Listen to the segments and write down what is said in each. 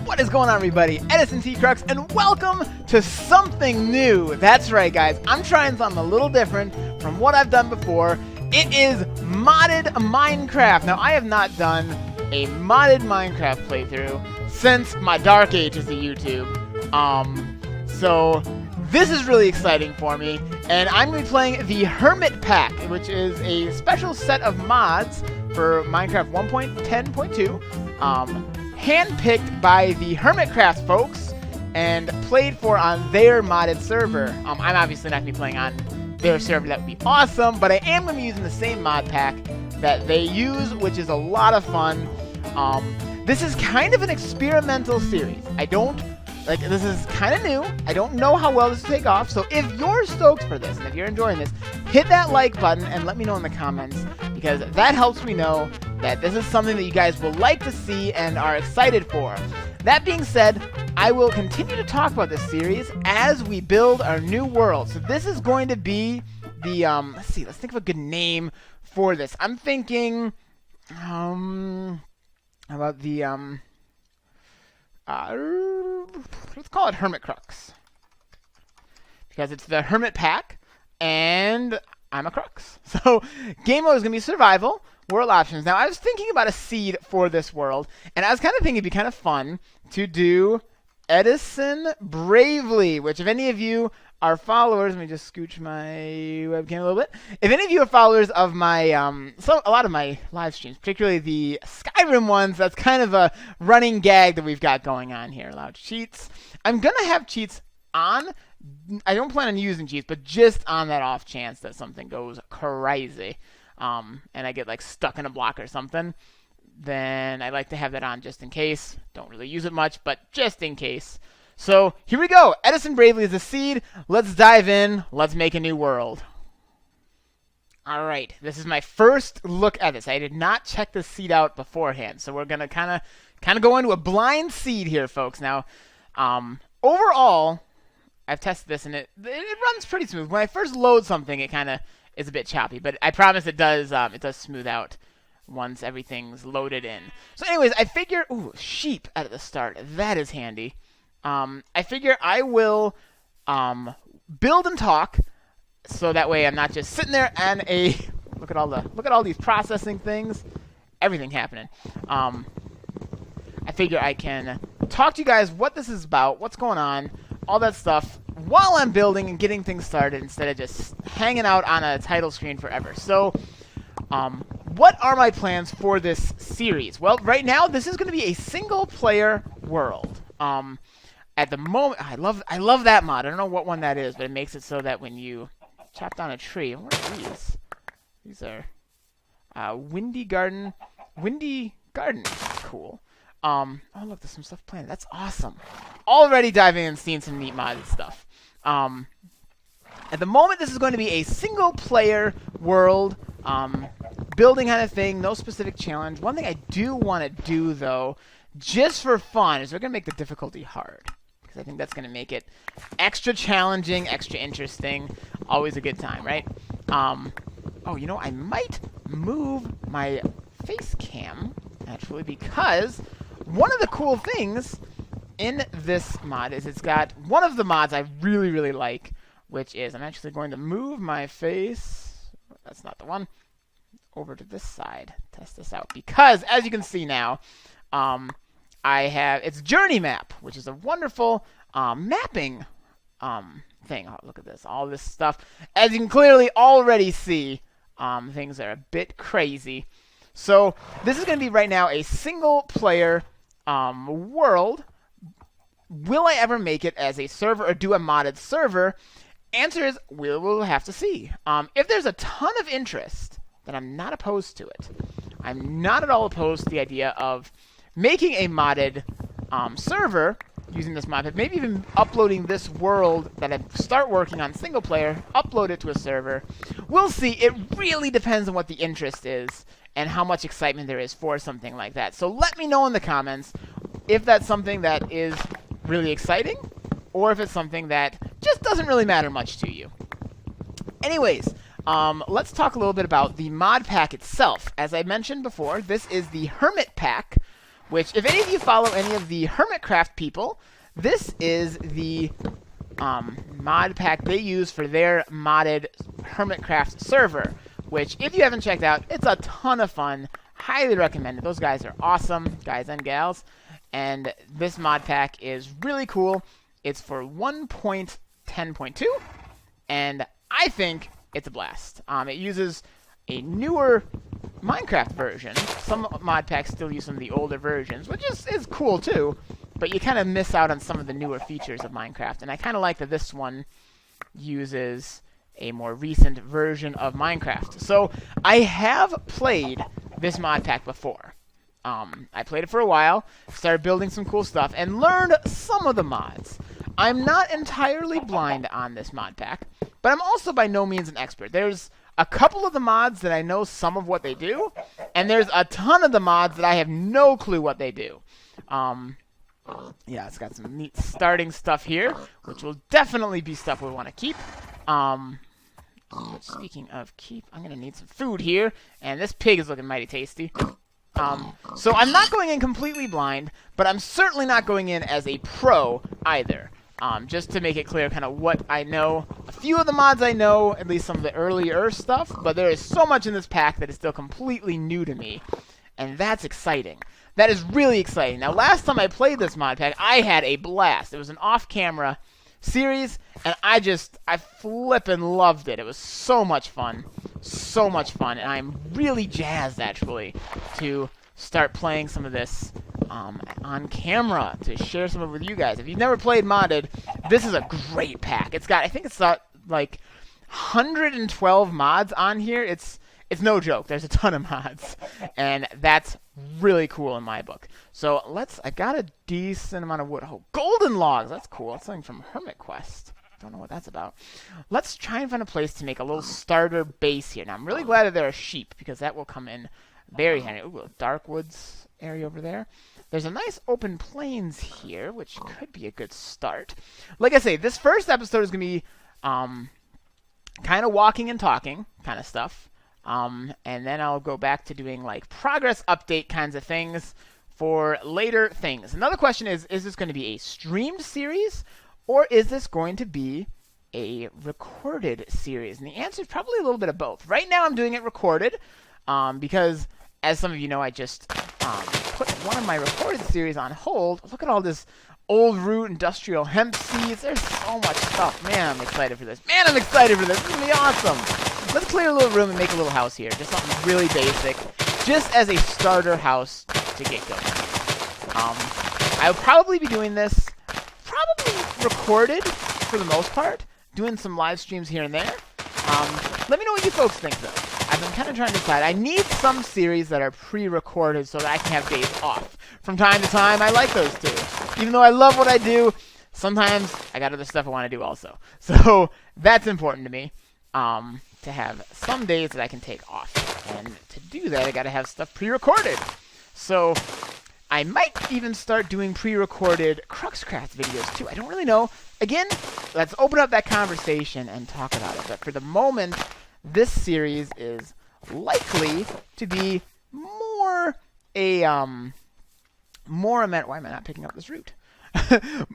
What is going on, everybody? Edison T. Crux, and welcome to something new. That's right, guys. I'm trying something a little different from what I've done before. It is modded Minecraft. Now, I have not done a modded Minecraft playthrough since my dark ages of YouTube. So this is really exciting for me, and I'm going to be playing the HermitPack, which is a special set of mods for Minecraft 1.10.2. Handpicked by the Hermitcraft folks and played for on their modded server. I'm obviously not going to be playing on their server. That would be awesome, but I am going to be using the same mod pack that they use, which is a lot of fun. This is kind of an experimental series. This is kind of new. I don't know how well this will take off, so if you're stoked for this, and if you're enjoying this, hit that like button and let me know in the comments, because that helps me know that this is something that you guys will like to see and are excited for. That being said, I will continue to talk about this series as we build our new world. So this is going to be the, let's think of a good name for this. I'm thinking, how about the, let's call it Hermitcraft, because it's the Hermitpack, and I'm a crux. So game mode is going to be survival, world options. Now, I was thinking about a seed for this world, and I was kind of thinking it'd be kind of fun to do Edison Bravely, which if any of you are followers, let me just scooch my webcam a little bit. If any of you are followers of my, a lot of my live streams, particularly the Skyrim ones, that's kind of a running gag that we've got going on here. Allowed cheats. I'm going to have cheats on. I don't plan on using cheats, but just on that off chance that something goes crazy, and I get like stuck in a block or something, then I like to have that on just in case. Don't really use it much, but just in case. So here we go. Edison Bravely is a seed. Let's dive in. Let's make a new world. All right. This is my first look at this. I did not check the seed out beforehand, so we're gonna kind of go into a blind seed here, folks. Now, overall, I've tested this and it runs pretty smooth. When I first load something, it kind of is a bit choppy, but I promise it does smooth out once everything's loaded in. So, anyways, I figure, ooh, sheep at the start. That is handy. I figure I will build and talk, so that way I'm not just sitting there and look at all these processing things, everything happening. I figure I can talk to you guys what this is about, what's going on, all that stuff while I'm building and getting things started instead of just hanging out on a title screen forever. So, what are my plans for this series? Well, right now this is going to be a single player world. At the moment, I love that mod. I don't know what one that is, but it makes it so that when you chop down a tree, what are these? These are windy garden. Cool. Oh look, there's some stuff planted. That's awesome. Already diving in and seeing some neat modded stuff. At the moment, this is going to be a single player world, building kind of thing. No specific challenge. One thing I do want to do though, just for fun, is we're going to make the difficulty hard. Because I think that's going to make it extra challenging, extra interesting. Always a good time, right? Oh, you know, I might move my face cam, actually, because one of the cool things in this mod is it's got one of the mods I really, really like, which is, I'm actually going to move my face, that's not the one, over to this side, test this out, because as you can see now, it's Journey Map, which is a wonderful mapping thing. Oh, look at this, all this stuff. As you can clearly already see, things are a bit crazy. So this is going to be right now a single player world. Will I ever make it as a server or do a modded server? Answer is we'll have to see. If there's a ton of interest, then I'm not opposed to it. I'm not at all opposed to the idea of making a modded server using this mod pack, maybe even uploading this world that I start working on single player, upload it to a server. We'll see. It really depends on what the interest is and how much excitement there is for something like that. So let me know in the comments if that's something that is really exciting or if it's something that just doesn't really matter much to you. Anyways, let's talk a little bit about the mod pack itself. As I mentioned before, this is the HermitPack, which, if any of you follow any of the Hermitcraft people, this is the mod pack they use for their modded Hermitcraft server, which, if you haven't checked out, it's a ton of fun. Highly recommend it. Those guys are awesome, guys and gals. And this mod pack is really cool. It's for 1.10.2, and I think it's a blast. It uses a newer Minecraft version. Some mod packs still use some of the older versions, which is cool too, but you kind of miss out on some of the newer features of Minecraft. And I kind of like that this one uses a more recent version of Minecraft. So I have played this mod pack before. I played it for a while, started building some cool stuff, and learned some of the mods. I'm not entirely blind on this mod pack, but I'm also by no means an expert. There's a couple of the mods that I know some of what they do, and there's a ton of the mods that I have no clue what they do. Yeah, it's got some neat starting stuff here, which will definitely be stuff we want to keep. Speaking of keep, I'm going to need some food here, and this pig is looking mighty tasty. So I'm not going in completely blind, but I'm certainly not going in as a pro either. Just to make it clear kind of what I know. A few of the mods I know, at least some of the earlier stuff, but there is so much in this pack that is still completely new to me, and that's exciting. That is really exciting. Now, last time I played this mod pack, I had a blast. It was an off-camera series, and I flippin' loved it. It was so much fun. So much fun, and I'm really jazzed, actually, to start playing some of this on camera, to share some of it with you guys. If you've never played modded, this is a great pack. It's got, I think it's got, like, 112 mods on here. It's no joke. There's a ton of mods, and that's really cool in my book. So I got a decent amount of wood. Oh, golden logs. That's cool. That's something from Hermit Quest. Don't know what that's about. Let's try and find a place to make a little starter base here. Now, I'm really glad that there are sheep, because that will come in very handy. Ooh, a dark woods area over there. There's a nice open plains here, which could be a good start. Like I say, this first episode is going to be kind of walking and talking kind of stuff. And then I'll go back to doing like progress update kinds of things for later things. Another question is this going to be a streamed series, or is this going to be a recorded series? And the answer is probably a little bit of both. Right now I'm doing it recorded because, as some of you know, I just put one of my recorded series on hold. Look at all this old root industrial hemp seeds. There's so much stuff. Man, I'm excited for this. This is going to be awesome. Let's clear a little room and make a little house here. Just something really basic, just as a starter house to get going. I'll probably be doing this recorded for the most part, doing some live streams here and there. Let me know what you folks think, though. I've been kind of trying to decide. I need some series that are pre-recorded so that I can have days off. From time to time, I like those too. Even though I love what I do, sometimes I got other stuff I want to do also. So that's important to me, to have some days that I can take off. And to do that, I got to have stuff pre-recorded. So I might even start doing pre-recorded Cruxcraft videos too. I don't really know. Again, let's open up that conversation and talk about it. But for the moment, this series is likely to be more a why am I not picking up this root?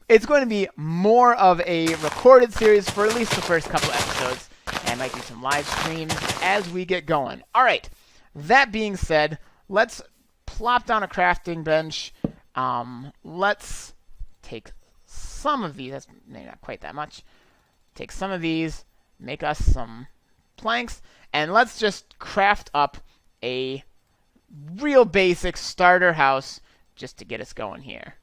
It's going to be more of a recorded series for at least the first couple episodes. And I might do some live streams as we get going. All right. That being said, let's plop down a crafting bench. Let's take some of these. That's maybe not quite that much. Take some of these, make us some planks, and let's just craft up a real basic starter house just to get us going here.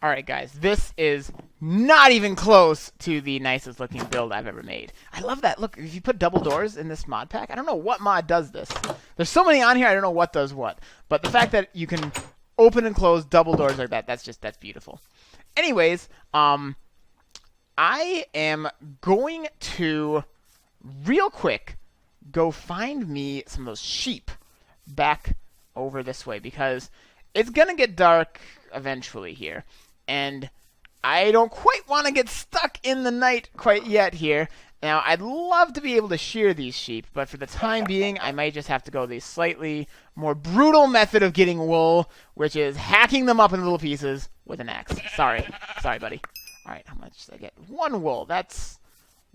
Alright guys, this is not even close to the nicest looking build I've ever made. I love that. Look, if you put double doors in this mod pack, I don't know what mod does this. There's so many on here, I don't know what does what. But the fact that you can open and close double doors like that, that's beautiful. Anyways, I am going to, real quick, go find me some of those sheep back over this way, because it's going to get dark eventually here. And I don't quite want to get stuck in the night quite yet here. Now, I'd love to be able to shear these sheep, but for the time being, I might just have to go the slightly more brutal method of getting wool, which is hacking them up in little pieces with an axe. Sorry, buddy. All right, how much did I get? 1 wool. That's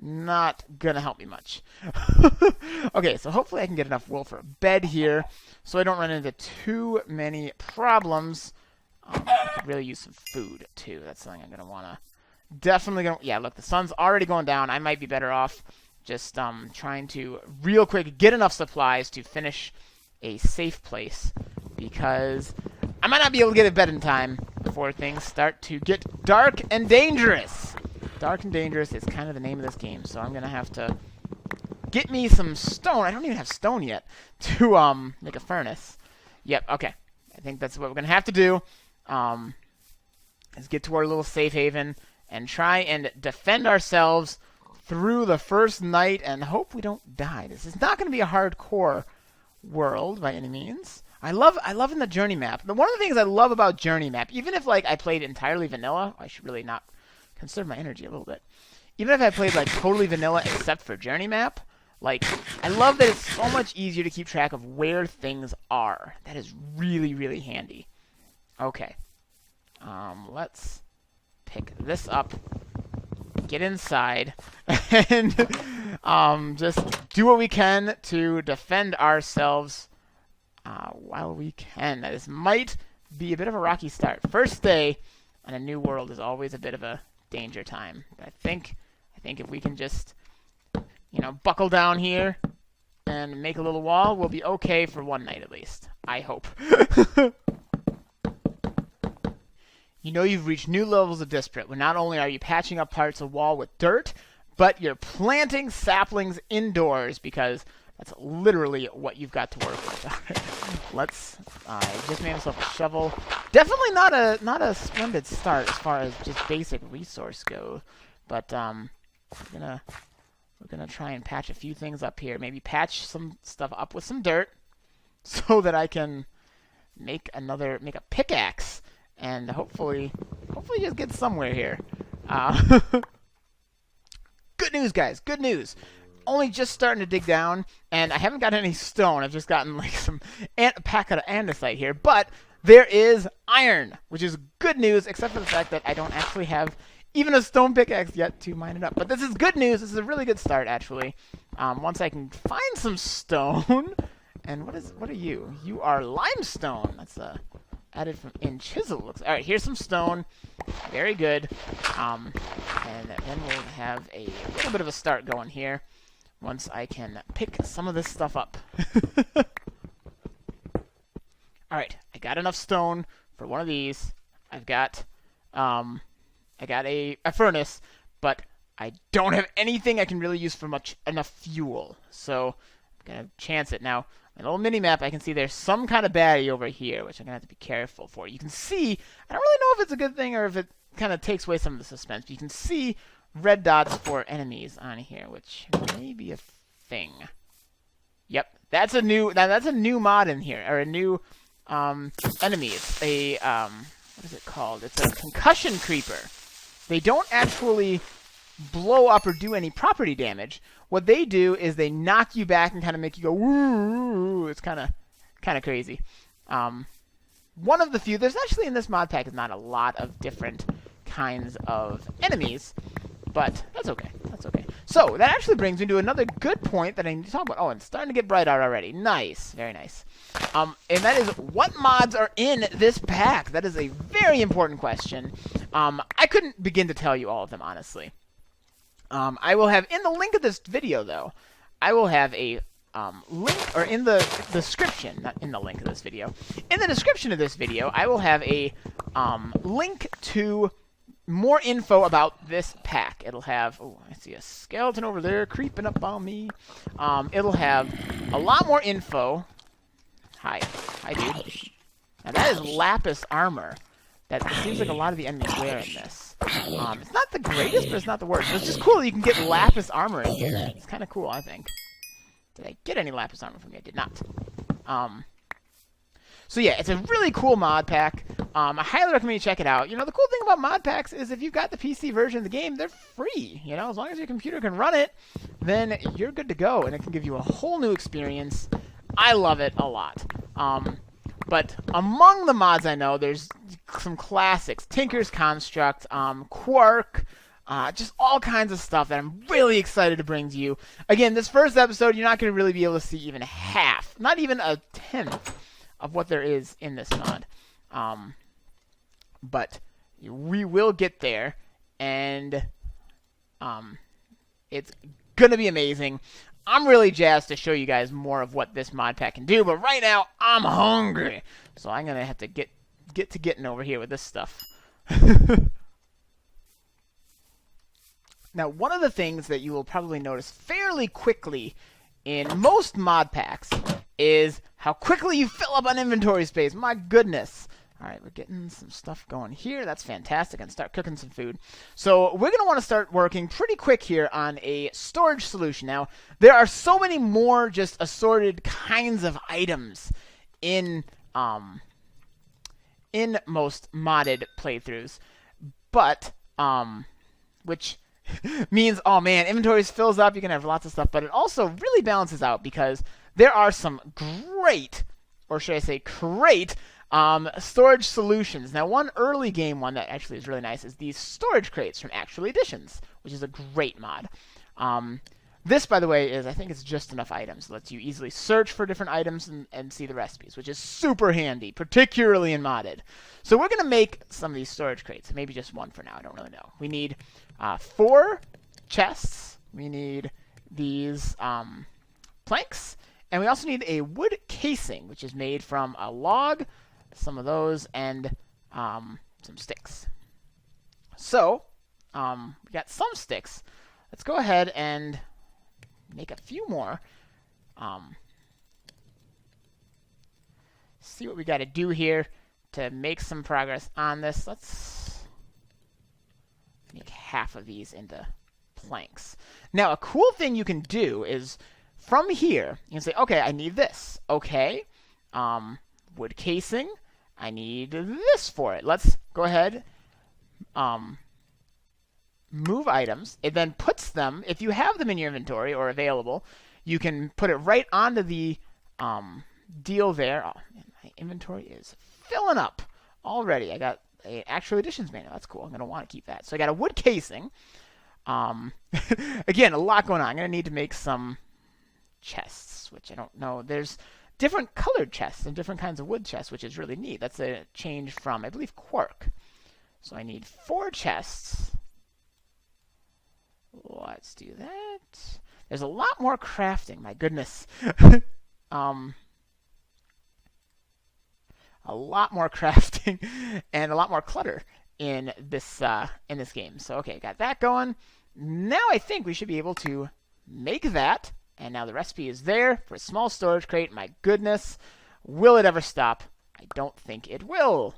not gonna help me much. Okay, so hopefully I can get enough wool for a bed here, so I don't run into too many problems. I could really use some food too. That's something I'm gonna wanna. Definitely gonna. Yeah, look, the sun's already going down. I might be better off just trying to real quick get enough supplies to finish a safe place, because I might not be able to get to bed in time before things start to get dark and dangerous. Dark and dangerous is kind of the name of this game, so I'm gonna have to get me some stone. I don't even have stone yet to make a furnace. Yep. Okay. I think that's what we're gonna have to do. Is get to our little safe haven and try and defend ourselves through the first night and hope we don't die. This is not going to be a hardcore world by any means. I love in the journey map. One of the things I love about journey map, even if like I played entirely vanilla, I should really not conserve my energy a little bit. Even if I played like totally vanilla except for journey map, like I love that it's so much easier to keep track of where things are. That is really, really handy. Okay. Let's pick this up, get inside, and just do what we can to defend ourselves while we can. This might be a bit of a rocky start. First day on a new world is always a bit of a danger time. But I think if we can just, buckle down here and make a little wall, we'll be okay for one night at least. I hope. You've reached new levels of desperate when not only are you patching up parts of wall with dirt, but you're planting saplings indoors, because that's literally what you've got to work with. Let's. I just made myself a shovel. Definitely not a splendid start as far as just basic resource go, but we're gonna try and patch a few things up here. Maybe patch some stuff up with some dirt, so that I can make a pickaxe. And hopefully just get somewhere here. Good news, guys. Good news. Only just starting to dig down, and I haven't got any stone. I've just gotten like a packet of andesite here. But there is iron, which is good news, except for the fact that I don't actually have even a stone pickaxe yet to mine it up. But this is good news. This is a really good start, actually. Once I can find some stone. And what are you? You are limestone. That's added in chisel. All right, here's some stone. Very good. And then we'll have a little bit of a start going here once I can pick some of this stuff up. All right, I got enough stone for one of these. I got a furnace, but I don't have anything I can really use for enough fuel. So I'm gonna chance it now. A little mini-map, I can see there's some kind of baddie over here, which I'm going to have to be careful for. You can see, I don't really know if it's a good thing or if it kind of takes away some of the suspense, but you can see red dots for enemies on here, which may be a thing. Yep, that's a new mod in here, or a new enemy. It's a, what is it called? It's a concussion creeper. They don't actually blow up or do any property damage. What they do is they knock you back and kind of make you go woo. It's kind of crazy. One of the few. There's actually in this mod pack is not a lot of different kinds of enemies, but that's okay. That's okay. So that actually brings me to another good point that I need to talk about. Oh, it's starting to get bright out already. Nice, very nice. And that is, what mods are in this pack? That is a very important question. I couldn't begin to tell you all of them, honestly. I will have, in the link of this video, though, I will have a link, or in the description, not in the link of this video, in the description of this video, I will have a link to more info about this pack. It'll have, oh, I see a skeleton over there creeping up on me. It'll have a lot more info. Hi, dude. Now that is lapis armor. That seems like a lot of the enemies wear in this. It's not the greatest, but it's not the worst. It's just cool that you can get lapis armor in here. It's kind of cool, I think. Did I get any lapis armor from you? I did not. So yeah, it's a really cool mod pack. I highly recommend you check it out. You know, the cool thing about mod packs is if you've got the PC version of the game, they're free. You know, as long as your computer can run it, then you're good to go, and it can give you a whole new experience. I love it a lot. But among the mods I know, there's some classics. Tinker's Construct, Quark, just all kinds of stuff that I'm really excited to bring to you. Again, this first episode, you're not going to really be able to see even half, not even a tenth of what there is in this mod. But we will get there, and it's going to be amazing. I'm really jazzed to show you guys more of what this mod pack can do, but right now, I'm hungry. So I'm going to have to get to getting over here with this stuff. Now, one of the things that you will probably notice fairly quickly in most mod packs is how quickly you fill up on inventory space. My goodness. All right, we're getting some stuff going here. That's fantastic. And start cooking some food. So we're going to want to start working pretty quick here on a storage solution. Now, there are so many more just assorted kinds of items in most modded playthroughs, but which means, oh man, inventory fills up. You can have lots of stuff, but it also really balances out because there are some great, or should I say, great storage solutions. Now, one early game one that actually is really nice is these storage crates from Actual Editions, which is a great mod. This, by the way, I think it's just enough items. It lets you easily search for different items and see the recipes, which is super handy, particularly in modded. So we're going to make some of these storage crates, maybe just one for now. I don't really know. We need 4 chests. We need these planks. And we also need a wood casing, which is made from a log, some of those, and some sticks. So we got some sticks. Let's go ahead and make a few more. See what we got to do here to make some progress on this. Let's make half of these into planks. Now, a cool thing you can do is from here, you can say, okay, I need this. Okay, wood casing. I need this for it. Let's go ahead, move items. It then puts them, if you have them in your inventory or available, you can put it right onto the deal there. Oh, man, my inventory is filling up already. I got an Actual Editions manual. That's cool. I'm going to want to keep that. So I got a wood casing. Again, a lot going on. I'm going to need to make some chests, which I don't know. There's different colored chests and different kinds of wood chests, which is really neat. That's a change from, I believe, Quark. So I need 4 chests. Let's do that. There's a lot more crafting. My goodness. A lot more crafting and a lot more clutter in this game. So okay, got that going. Now I think we should be able to make that. And now the recipe is there for a small storage crate. My goodness. Will it ever stop? I don't think it will.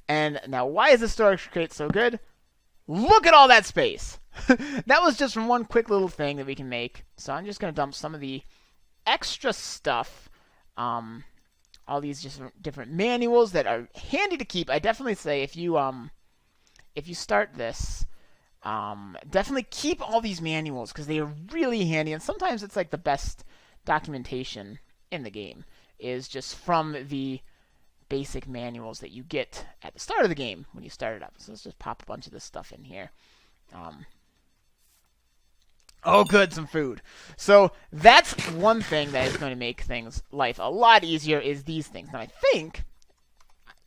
And now why is the storage crate so good? Look at all that space. That was just from one quick little thing that we can make. So I'm just going to dump some of the extra stuff. All these just different manuals that are handy to keep. I definitely say if you start this, definitely keep all these manuals because they are really handy. And sometimes it's like the best documentation in the game is just from the basic manuals that you get at the start of the game when you start it up. So let's just pop a bunch of this stuff in here. Oh, good, some food. So that's one thing that is going to make life a lot easier is these things. Now I think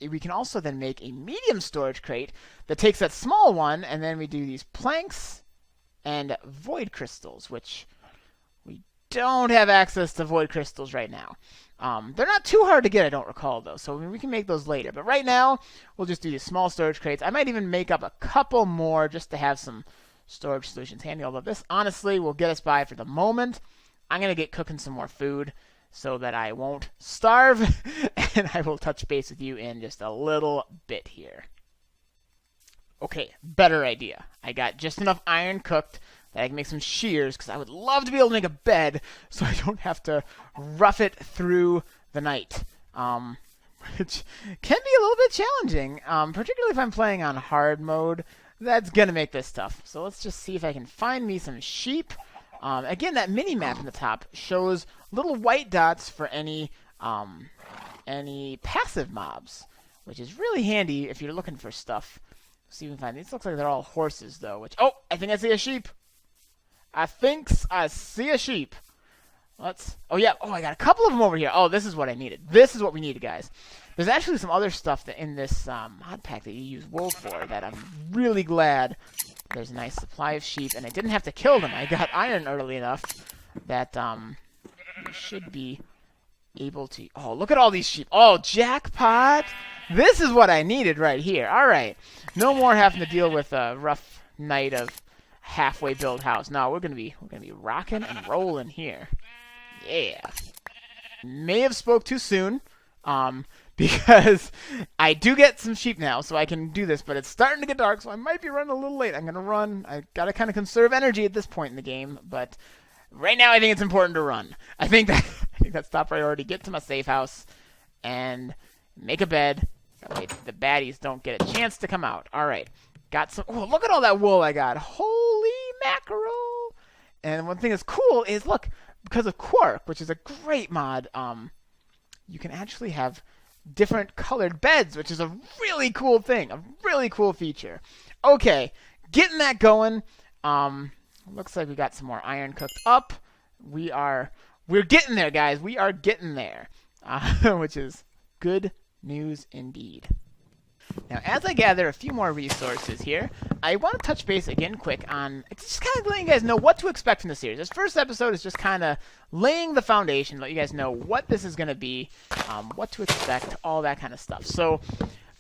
we can also then make a medium storage crate that takes that small one, and then we do these planks and void crystals, which we don't have access to void crystals right now. They're not too hard to get, I don't recall, though, so we can make those later. But right now, we'll just do these small storage crates. I might even make up a couple more just to have some storage solutions handy, although this, honestly, will get us by for the moment. I'm going to get cooking some more food so that I won't starve, and I will touch base with you in just a little bit here. Okay, better idea. I got just enough iron cooked that I can make some shears, because I would love to be able to make a bed so I don't have to rough it through the night. which can be a little bit challenging, particularly if I'm playing on hard mode. That's going to make this tough. So let's just see if I can find me some sheep. Again, that mini map in the top shows little white dots for any passive mobs, which is really handy if you're looking for stuff. Let's see if we can find these. Looks like they're all horses, though. Which I think I see a sheep. I think I see a sheep. Oh yeah. Oh, I got a couple of them over here. Oh, this is what I needed. This is what we needed, guys. There's actually some other stuff that in this mod pack that you use wool for that I'm really glad. There's a nice supply of sheep, and I didn't have to kill them. I got iron early enough that we should be able to... Oh, look at all these sheep. Oh, jackpot! This is what I needed right here. All right. No more having to deal with a rough night of halfway built house. No, we're gonna be rocking and rolling here. Yeah. May have spoke too soon. Because I do get some sheep now, so I can do this, but it's starting to get dark, so I might be running a little late. I'm going to run. I got to kind of conserve energy at this point in the game, but right now I think it's important to run. I think that's top priority. Get to my safe house and make a bed. That way the baddies don't get a chance to come out. All right. Got some... Oh, look at all that wool I got. Holy mackerel. And one thing that's cool is, look, because of Quark, which is a great mod, you can actually have different colored beds, which is a really cool thing, a really cool feature. Okay, getting that going. Looks like we got some more iron cooked up. We're getting there, guys. We are getting there, which is good news indeed. Now, as I gather a few more resources here, I want to touch base again quick on just kind of letting you guys know what to expect from the series. This first episode is just kind of laying the foundation, let you guys know what this is going to be, what to expect, all that kind of stuff. So,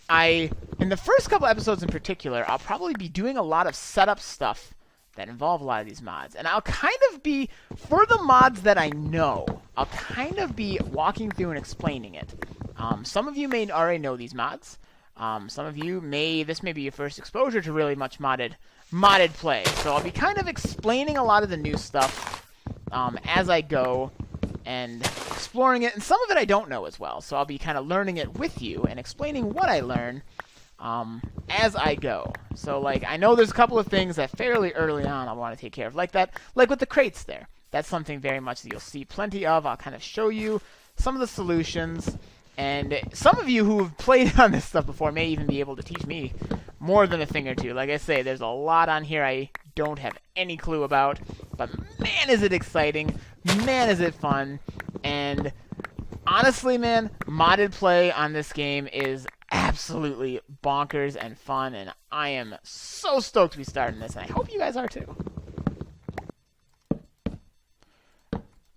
in the first couple episodes in particular, I'll probably be doing a lot of setup stuff that involve a lot of these mods. And I'll kind of be, for the mods that I know, I'll kind of be walking through and explaining it. Some of you may already know these mods. Some of you this may be your first exposure to really much modded play. So I'll be kind of explaining a lot of the new stuff as I go and exploring it. And some of it I don't know as well. So I'll be kind of learning it with you and explaining what I learn as I go. So like I know there's a couple of things that fairly early on I want to take care of. Like with the crates there. That's something very much that you'll see plenty of. I'll kind of show you some of the solutions. And some of you who have played on this stuff before may even be able to teach me more than a thing or two. Like I say, there's a lot on here I don't have any clue about. But man, is it exciting. Man, is it fun. And honestly, man, modded play on this game is absolutely bonkers and fun. And I am so stoked to be starting this. And I hope you guys are too.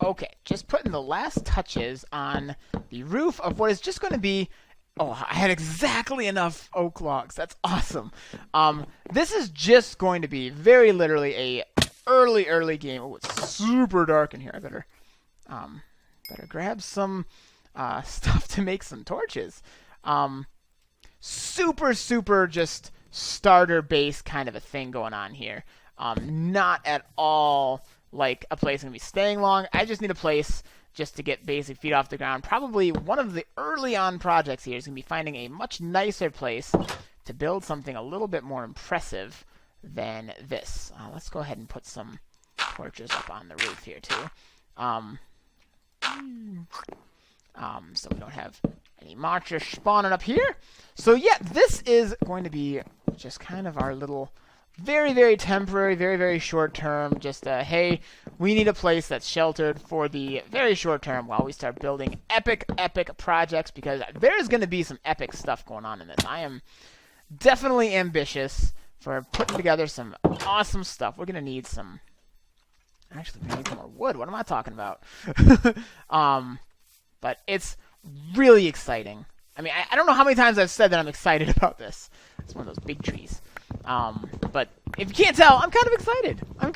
Okay, just putting the last touches on the roof of what is just going to be... Oh, I had exactly enough oak logs. That's awesome. This is just going to be very literally a early game. Oh, it's super dark in here. I better grab some stuff to make some torches. Super just starter base kind of a thing going on here. Not at all... like a place I'm going to be staying long. I just need a place just to get basic feet off the ground. Probably one of the early on projects here is going to be finding a much nicer place to build something a little bit more impressive than this. Let's go ahead and put some torches up on the roof here too. So we don't have any monsters spawning up here. So yeah, this is going to be just kind of our little... very temporary, very short term. Just, hey, we need a place that's sheltered for the very short term while we start building epic projects, because there's going to be some epic stuff going on in this. I am definitely ambitious for putting together some awesome stuff. We're going to need some... Actually, we're going to need some more wood. What am I talking about? But it's really exciting. I mean, I don't know how many times I've said that I'm excited about this. It's one of those big trees. But if you can't tell, I'm kind of excited. I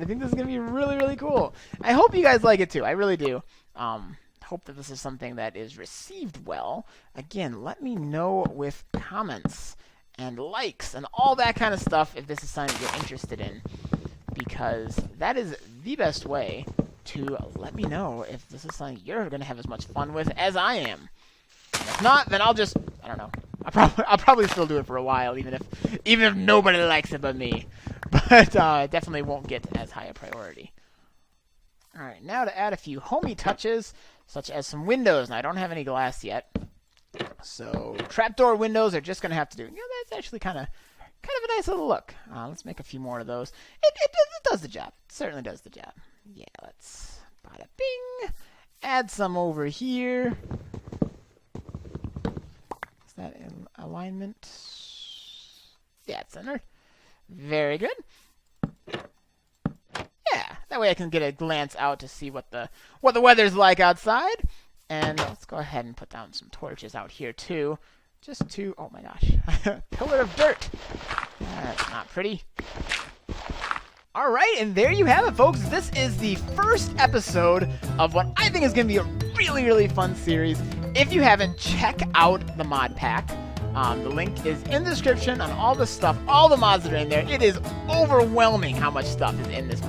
think this is going to be really cool. I hope you guys like it too. I really do. Hope that this is something that is received well. Again, let me know with comments and likes and all that kind of stuff if this is something you're interested in, because that is the best way to let me know if this is something you're going to have as much fun with as I am. And if not, then I'll just, I don't know. I'll probably still do it for a while, even if nobody likes it but me. But it definitely won't get as high a priority. All right, now to add a few homey touches, such as some windows. Now, I don't have any glass yet, so trapdoor windows are just going to have to do. That's actually kind of a nice little look. Let's make a few more of those. It does the job. It certainly does the job. Yeah, let's bada bing. Add some over here. Is that in alignment? Yeah, it's centered. Very good. Yeah, that way I can get a glance out to see what the weather's like outside. And let's go ahead and put down some torches out here too. Just to, oh my gosh, pillar of dirt. That's not pretty. All right, and there you have it, folks. This is the first episode of what I think is going to be a really, really fun series. If you haven't, check out the mod pack. The link is in the description on all the stuff, all the mods that are in there. It is overwhelming how much stuff is in this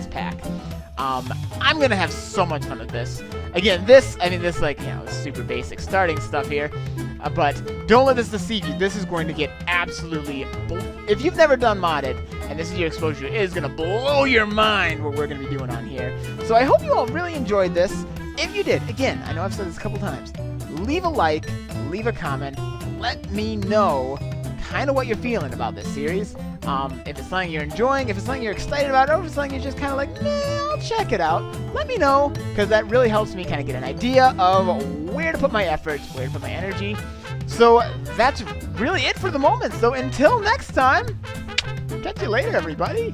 pack. I'm going to have so much fun with this. Again, this like, super basic starting stuff here. But don't let this deceive you. This is going to get absolutely... If you've never done modded, and this is your exposure, it is going to blow your mind what we're going to be doing on here. So I hope you all really enjoyed this. If you did, again, I know I've said this a couple times, leave a like, leave a comment, let me know kind of what you're feeling about this series. If it's something you're enjoying, if it's something you're excited about, or if it's something you're just kind of like, nah, I'll check it out. Let me know, because that really helps me kind of get an idea of where to put my efforts, where to put my energy. So that's really it for the moment. So until next time, catch you later, everybody.